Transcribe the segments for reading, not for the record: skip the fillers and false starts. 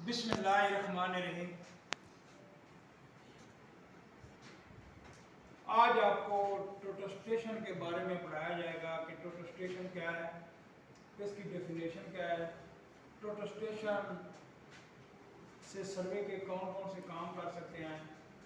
बिस्मिल्लाहिर्रहमानिर्रहीम। आज आपको टोटस्टेशन के बारे में पढ़ाया जाएगा कि टोटस्टेशन क्या है, इसकी डेफिनेशन क्या है, टोटस्टेशन से सर्वे के कौन कौन से काम कर सकते हैं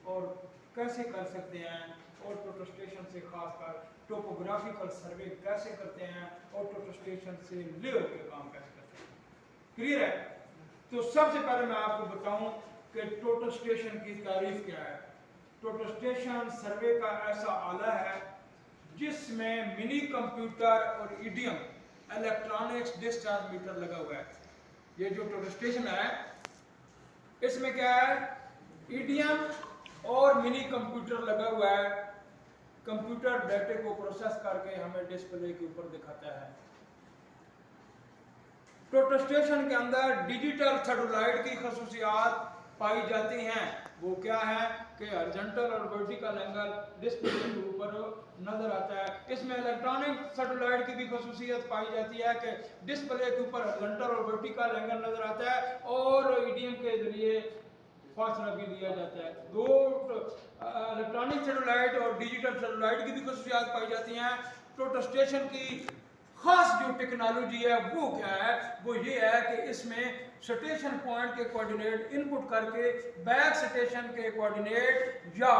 और कैसे कर सकते हैं, और टोटस्टेशन से खासकर टोपोग्राफिकल सर्वे कैसे करते हैं और टोटस्टेशन से लेआउट के काम कैसे करते हैं। क्लियर है? तो सबसे पहले मैं आपको बताऊं कि टोटस्टेशन की तारीफ क्या है। टोटस्टेशन सर्वे का ऐसा आला है जिसमें मिनी कंप्यूटर और ईडीएम इलेक्ट्रॉनिक्स डिस्चार्ज मीटर लगा हुआ है। ये जो टोटस्टेशन है इसमें क्या है, ईडीएम और मिनी कंप्यूटर लगा हुआ है। कंप्यूटर डाटे को प्रोसेस करके हमें डिस्प्ले के ऊपर दिखाता है। टोटस्टेशन के अंदर डिजिटल थर्डोलाइट की खसूसियात पाई जाती हैं। वो क्या है कि हॉरिजॉन्टल और वर्टिकल एंगल डिस्प्ले के ऊपर नजर आता है। इसमें इलेक्ट्रॉनिक थर्डोलाइट की भी खसूसियत पाई जाती है कि डिस्प्ले के ऊपर हॉरिजॉन्टल और वर्टिकल एंगल नजर आता है और ईडीएम के जरिए फासला भी दिया जाता है। दो इलेक्ट्रॉनिक थर्डोलाइट और डिजिटल थर्डोलाइट की भी खसूसियात पाई जाती हैं। टोटस्टेशन की खास जो टेक्नोलॉजी है वो क्या है, वो ये है कि इसमें स्टेशन पॉइंट के कोऑर्डिनेट इनपुट करके बैक स्टेशन के कोऑर्डिनेट या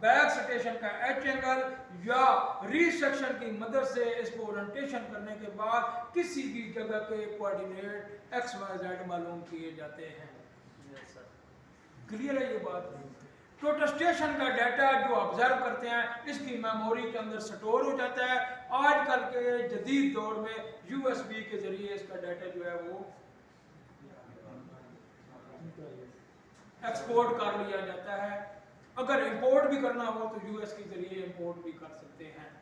बैक स्टेशन का एच एंगल या रीसेक्शन की मदद से इसको ओरिएंटेशन करने के बाद किसी भी जगह के कोऑर्डिनेट एक्स वाई जेड मालूम किए जाते हैं। क्लियर है ये बात? टोटस्टेशन का डाटा जो ऑब्जर्व करते हैं इसकी मेमोरी के अंदर स्टोर हो जाता है। आजकल के जदीद दौर में यूएसबी के जरिए इसका डाटा जो है वो एक्सपोर्ट कर लिया जाता है। अगर इंपोर्ट भी करना हो तो यूएस के जरिए इंपोर्ट भी कर सकते हैं।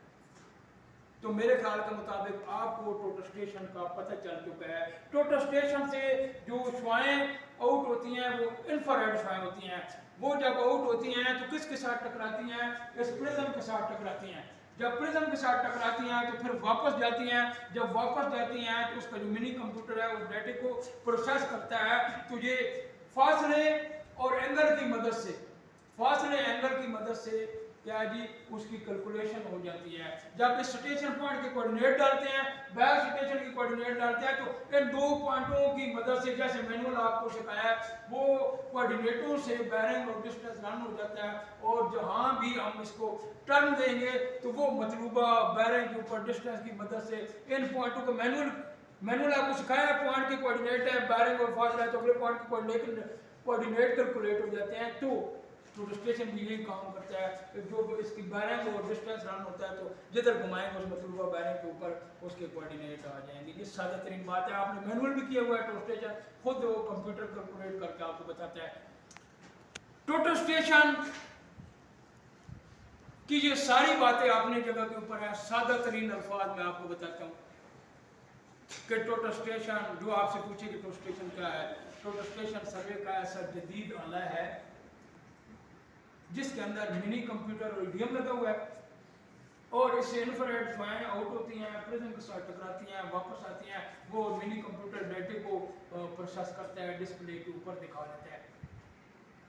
तो मेरे ख्याल के मुताबिक आपको टोटस्टेशन का पता चल चुका है। टोटस्टेशन से जो शुआएं आउट होती हैं वो इंफ्रारेड शुआएं होती हैं। वो जब आउट होती हैं तो किसके साथ टकराती हैं? इस प्रिज्म के साथ टकराती हैं। जब प्रिज्म के साथ टकराती हैं तो फिर वापस जाती हैं। जब वापस जाती हैं तो उसका जो मिनी कंप्यूटर है उस डाटे को प्रोसेस करता है। तो ये फासले और एंगल की मदद से, फासले एंगल की मदद से क्या जी उसकी कैलकुलेशन हो जाती है। जब इस स्टेशन पॉइंट के कोऑर्डिनेट डालते हैं, बैक स्टेशन की कोऑर्डिनेट डालते हैं, तो इन दो पॉइंटों की मदद से जैसे मैनुअल आपको सिखाया वो कोऑर्डिनेटों से बेयरिंग और डिस्टेंस रन हो जाता है। और जहां भी हम इसको टर्न देंगे तो वो मतलूबा बेयरिंग के ऊपर डिस्टेंस की मदद से इन पॉइंटों को मैनुअल आपको सिखाया पॉइंट के कोऑर्डिनेट है, बेयरिंग और फासला है, तो अगले पॉइंट के कोऑर्डिनेट कैलकुलेट हो जाते हैं। तो टोटस्टेशन भी यही काम करता है। जो इसकी बेयरिंग और डिस्टेंस रन होता है तो जिधर घुमाएंगे उस मतलूबा बेयरिंग के ऊपर उसके कोऑर्डिनेट आ जाएंगे। ये सादा तरीन बात है। आपने मैनुअल भी किया हुआ है टोटस्टेशन, खुद वो कंप्यूटर कैलकुलेट करके आपको बताता है। टोटस्टेशन की ये सारी बातें अपनी जगह के ऊपर है। सादा तरीन अल्फाज में आपको बताता हूँ कि टोटस्टेशन, जो आपसे पूछे कि टोटस्टेशन क्या है, टोटस्टेशन सर्वे का ऐसा जदीद आला है जिसके अंदर मिनी कंप्यूटर और ईडीएम लगा हुआ है और इससे इंफ्रारेड शुआएं आउट होती हैं, प्रिज्म के साथ टकराती हैं, वापस आती हैं। वो मिनी कंप्यूटर डाटे को प्रोसेस करता है, डिस्प्ले के ऊपर दिखा देता है।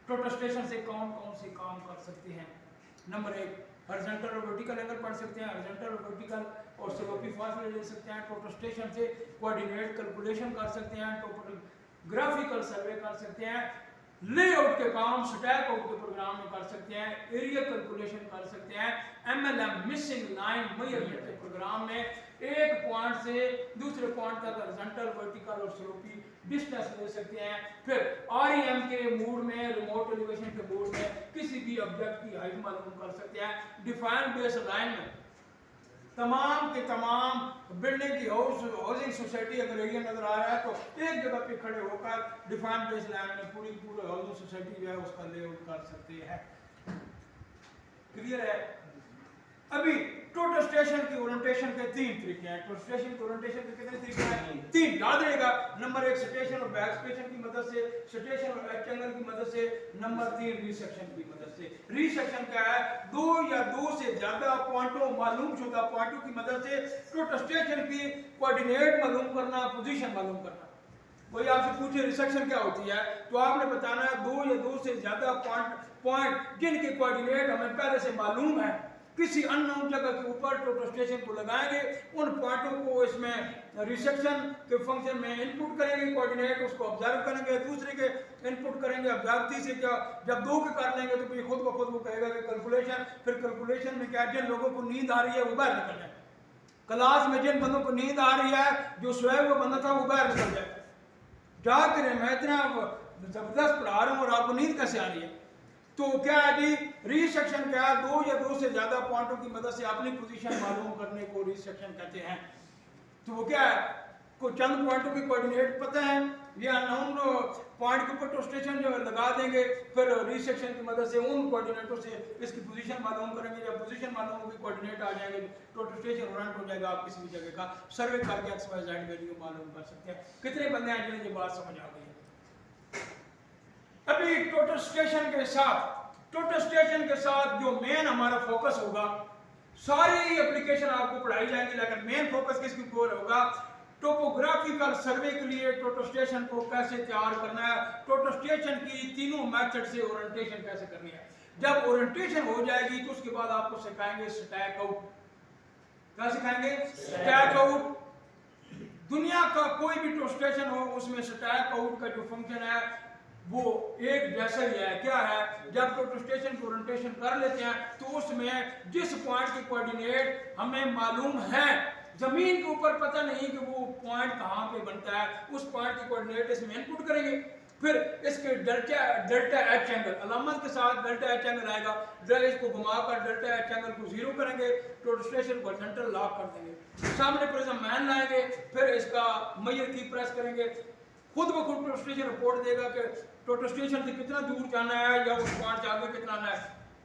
टोटस्टेशन से कौन कौन से काम कर सकते हैं? नंबर 1, हॉरिजॉन्टल और वर्टिकल एंगल पढ़ सकते हैं, हॉरिजॉन्टल और वर्टिकल और स्लोपी फासले ले सकते हैं। टोटस्टेशन से कोऑर्डिनेट कैलकुलेशन कर सकते हैं, टोपोग्राफिकल सर्वे कर सकते हैं, लेआउट के काम स्टैक आउट के प्रोग्राम में कर सकते हैं, एरिया कैलकुलेशन कर सकते हैं, एमएलएम मिसिंग लाइन मेजरमेंट के प्रोग्राम में एक पॉइंट से दूसरे पॉइंट तक हॉरिजॉन्टल, वर्टिकल और स्लोपी डिस्टेंस ले सकते हैं। फिर आरईएम के मूड में, रिमोट एलिवेशन के मूड में किसी भी ऑब्जेक्ट की हाइट मालूम कर सकते हैं। डिफाइन बेस लाइन में तमाम के तमाम बिल्डिंग की हाउसिंग सोसाइटी अगर एरिया नजर आ रहा है तो एक जगह पे खड़े होकर डिफाइन बेस लाइन में पूरी हाउसिंग सोसाइटी जो है उसका लेआउट कर सकते हैं। क्लियर है? अभी टोटस्टेशन की ओरिएंटेशन के 3 तरीके हैं। टोटस्टेशन की ओरिएंटेशन के कितने तरीके हैं? 3 याद रहेगा। नंबर 1 स्टेशन और बैक स्टेशन की मदद से, स्टेशन और एच एंगल की मदद से। नंबर 3 रीसेक्शन की मदद से। रीसेक्शन क्या है? 2 या 2 से ज्यादा पॉइंटों, मालूम शुदा पॉइंटों की मदद से टोटस्टेशन की कोऑर्डिनेट मालूम करना, पोजीशन मालूम करना। कोई आपसे पूछे रिसेक्शन क्या होती है, तो आपने बताना है दो या दो से ज्यादा पॉइंट जिनके कोऑर्डिनेट हमें पहले से मालूम है, किसी अननोन जगह के ऊपर टोटोस्टेशन को लगाएंगे, उन पॉइंटों को इसमें रिसेक्शन के फंक्शन में इनपुट करेंगे कोऑर्डिनेट, उसको ऑब्जर्व करेंगे, दूसरे के इनपुट करेंगे ऑब्जर्व, तीसरे क्या जब दो के कर लेंगे तो फिर खुद ब खुद वो कहेगा कि कैलकुलेशन, फिर कैलकुलेशन में क्या, जिन लोगों को नींद आ रही है वो बाहर निकल जाए, क्लास में जिन बंदों को नींद आ रही है, जो स्वयं वो बंदा था वो बाहर निकल जाए, क्या करें मैं इतना जबरदस्त पढ़ा रहा हूँ और आपको नींद कैसे आ रही है। तो क्या है जी, रिसेक्शन क्या है, दो या दो से ज्यादा पॉइंटों की मदद से अपनी पोजीशन मालूम करने को रिसेक्शन कहते हैं। तो वो क्या है, को चंद पॉइंटों की कोऑर्डिनेट पता है, ये अननोन पॉइंट के ऊपर टोस्टेशन जो लगा देंगे, फिर रिसेक्शन की मदद से उन कोऑर्डिनेटों से इसकी पोजीशन मालूम करेंगे, जब पोजीशन मालूम होगी कोऑर्डिनेट आ जाएंगे तो टोस्टेशन ओरिएंट हो जाएगा, आप किसी भी जगह का सर्वे करके एक्स वाई जेड वैल्यू मालूम कर सकते हैं। कितने बंदे हैं जिन्हें ये बात समझ आ गई है। अभी टोटोस्टेशन के साथ जो मेन हमारा फोकस होगा, सारी एप्लीकेशन आपको पढ़ाई जाएंगी, लेकिन मेन फोकस किसके ऊपर होगा, टोपोग्राफिकल सर्वे के लिए टोटोस्टेशन को कैसे तैयार करना है, टोटोस्टेशन की तीनों मेथड से ओरिएंटेशन कैसे करनी है। जब ओरिएंटेशन हो जाएगी तो उसके बाद आपको सिखाएंगे स्टैक आउट। क्या सिखाएंगे? Stack out. दुनिया का कोई भी टोस्टेशन हो उसमें स्टैक आउट का जो फंक्शन है वो एक जैसा ही है। क्या है, जब टोटोस्टेशन को ओरिएंटेशन कर लेते हैं तो उसमें जिस पॉइंट के कोऑर्डिनेट हमें मालूम है, जमीन के ऊपर पता नहीं कि वो पॉइंट कहाँ पे बनता है, उस पॉइंट के कोऑर्डिनेट इसमें इनपुट करेंगे, फिर इसके डेल्टा एच एंगल अलामत के साथ डेल्टा एच एंगल आएगा, इसको घुमाकर डेल्टा एच एंगल को जीरो करेंगे, टोटोस्टेशन को सेंट्रल लॉक कर देंगे, सामने प्रिज्म मैन लाएंगे, फिर इसका मेजर की प्रेस करेंगे, खुद ब खुद टोटोस्टेशन रिपोर्ट देगा कि टोटोस्टेशन से कितना दूर जाना है या उस पॉइंट से आगे कितना आना है।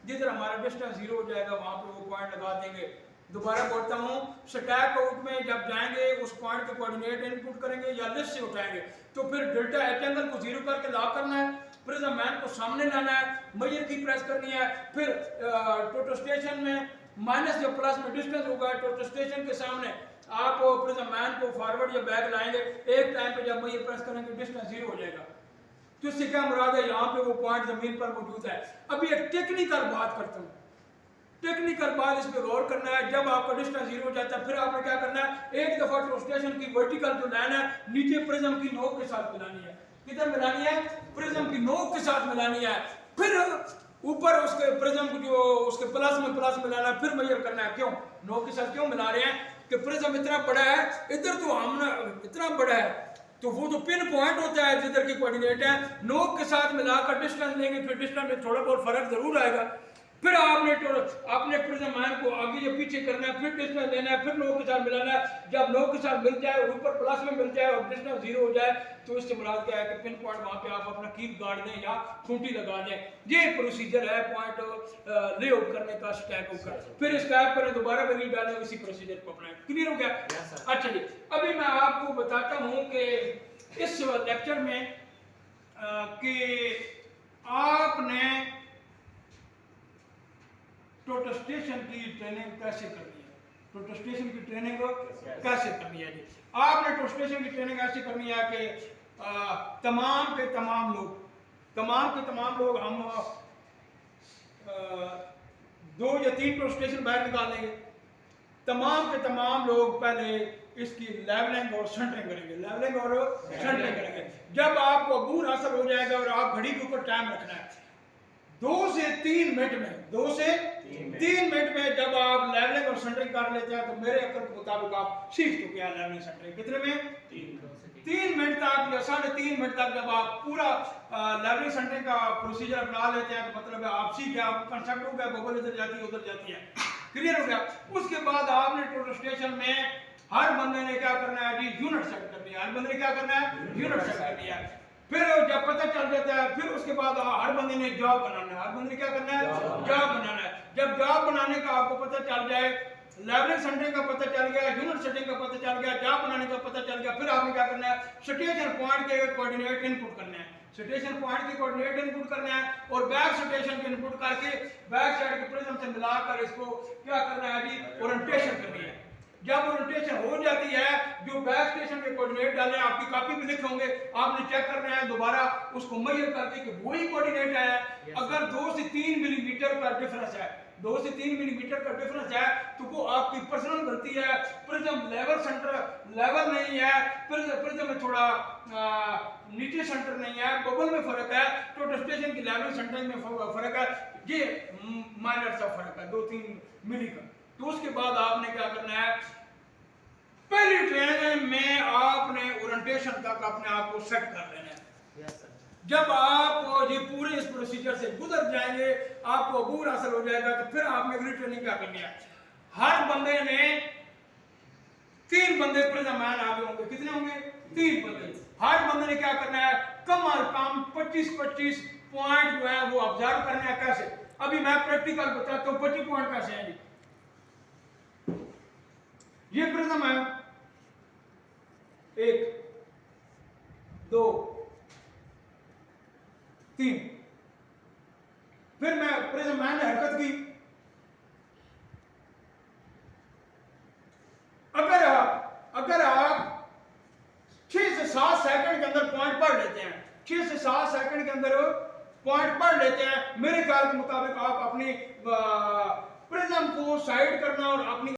जिधर हमारा डिस्टेंस जीरो हो जाएगा वहां पे वो पॉइंट लगा देंगे। दोबारा बोलता हूँ, स्टैक आउट में जब जाएंगे उस पॉइंट के कोऑर्डिनेट इनपुट करेंगे या लिस्ट से उठाएंगे, तो फिर डेल्टा एच एंगल को जीरो करके लॉक करना है, प्रिज्म मैन को सामने लाना है, मेजर की प्रेस करनी है, फिर टोटोस्टेशन में माइनस या प्लस में डिस्टेंस होगा, टोटोस्टेशन के सामने आप प्रिज्म मैन को फॉरवर्ड या बैक लाएंगे, एक टाइम पे जब मेजर प्रेस करेंगे डिस्टेंस जीरो हो जाएगा। तो इससे क्या मुराद है, यहाँ पे वो पॉइंट जमीन पर मौजूद है। अभी एक टेक्निकल बात करता हूँ, टेक्निकल बात इस पे गौर करना है। जब आपका डिस्टेंस जीरो हो जाता है फिर आपने क्या करना है, एक दफा टोटोस्टेशन की वर्टिकल जो लाइन है नीचे प्रिज्म की नोक के साथ मिलानी है। किधर मिलानी है? प्रिज्म की नोक के साथ मिलानी है। फिर ऊपर उसके प्रिज्म को जो उसके प्लस में प्लस मिलाना है, फिर मेजर करना है। क्यों नोक के साथ क्यों मिला रहे हैं कि प्रिज्म इतना बड़ा है, इधर तो हमने इतना बड़ा है, तो वो जो पिन पॉइंट होता है जिधर की कोऑर्डिनेट है, नोक के साथ मिलाकर डिस्टेंस लेंगे, फिर डिस्टेंस में थोड़ा बहुत फर्क जरूर आएगा। फिर आपने प्रिज्म मैन को आगे या पीछे करना है, फिर डिस्टेंस लेना है, फिर नोक के साथ मिलाना है। जब नोक के साथ मिल जाए और ऊपर प्लस में मिल जाए और डिस्टेंस जीरो हो जाए तो इससे मुराद क्या है कि पिन पॉइंट वहां पे आप अपना कीप गाड़ दें या खूंटी लगा दें। ये प्रोसीजर है पॉइंट लेआउट करने का, स्टैक आउट का। फिर स्टैक करें, दोबारा वैल्यू डालें, इसी प्रोसीजर को अपनाएं। क्लियर हो गया? अच्छा जी, अभी मैं आपको बताता हूँ कि इस लेक्चर में कि आपने टोटोस्टेशन की ट्रेनिंग कैसे करनी है, टोटोस्टेशन की ट्रेनिंग कैसे करनी है जी। आपने टोटोस्टेशन की ट्रेनिंग ऐसे करनी है कि तमाम के तमाम लोग हम 2 या 3 टोटोस्टेशन बाहर निकाल लेंगे। तमाम के तमाम लोग पहले इसकी लेवलिंग और सेंटरिंग करेंगे। जब आपको अबूर हासिल हो जाएगा और आप घड़ी के ऊपर टाइम रखना है, 2 से 3 मिनट में जब आप लेवलिंग और सेंटरिंग कर लेते हैं तो मेरे अकल के मुताबिक आप सीख चुके हैं लेवलिंग सेंटरिंग। कितने में? 3 मिनट तक या 3.5 मिनट तक जब आप पूरा लेवलिंग सेंटरिंग का प्रोसीजर अपना लेते हैं तो मतलब है आप सीख गए, आपको कंसेप्ट हो गया, बबल इधर जाती है उधर जाती है, क्लियर हो गया। उसके बाद आपने टोटोस्टेशन में हर बंदे ने क्या करना है जी, यूनिट सेट करनी है। हर बंदे ने क्या करना है? यूनिट सेट करनी है। फिर जब पता चल जाता है फिर उसके बाद हर बंदे ने जॉब बनाना है। हर बंदे ने क्या करना है? जॉब बनाना है। जब जॉब बनाने का आपको पता चल जाए, लेवलिंग सेंटरिंग का पता चल गया, यूनिट सेटिंग का पता चल गया, जॉब बनाने का पता चल गया, फिर आपने क्या करना है? स्टेशन पॉइंट के कोऑर्डिनेट इनपुट करना है। स्टेशन पॉइंट के कोऑर्डिनेट इनपुट करना है और बैक स्टेशन के इनपुट करके बैक साइड के प्रिज्म से मिलाकर इसको क्या करना है जी, ओरिएंटेशन करनी है। जब रोटेशन हो जाती है, जो बैक स्टेशन के कोऑर्डिनेट डाले आपकी कॉपी में लिखे होंगे, आपने चेक करना है दोबारा उसको मेजर करके कि वही कोऑर्डिनेट है। अगर 2 से 3 मिलीमीटर का डिफरेंस है, 2 से 3 मिलीमीटर का डिफरेंस है, तो वो आपकी पर्सनल गलती है। प्रिज्म लेवल सेंटर लेवल नहीं है, प्रिज्म में थोड़ा नीचे सेंटर नहीं है, बबल में फर्क है, टोटस्टेशन की लेवल सेंटर में फर्क है, ये माइनर सा फर्क है 2-3 मिली का। तो उसके बाद आपने क्या करना है, पहली ट्रेन में आपने ओरिएंटेशन तक अपने आप को सेट कर लेना है। जब आप ये पूरे इस प्रोसीजर से गुजर जाएंगे, आपको अबूर हासिल हो जाएगा, तो फिर आपने अगली ट्रेनिंग क्या करनी है। हर बंदे ने 3 बंदे प्रिज्म मैन आगे होंगे, कितने होंगे, 3 बंदे। हर बंदे ने क्या करना है, कम और कम 25-25 पॉइंट जो है वो ऑब्जर्व करना है। कैसे, अभी मैं प्रैक्टिकल बताता हूँ 25 पॉइंट कैसे हैं जी। ये प्रिज्म है, 1 2 3, फिर मैं प्रिज्म मैन ने हरकत की। अगर आप 6 से 7 सेकंड के अंदर पॉइंट पढ़ लेते हैं, 6 से 7 सेकंड के अंदर पॉइंट पढ़ लेते हैं, मेरे ख्याल के मुताबिक आप अपनी प्रिज्म को साइड करना और अपनी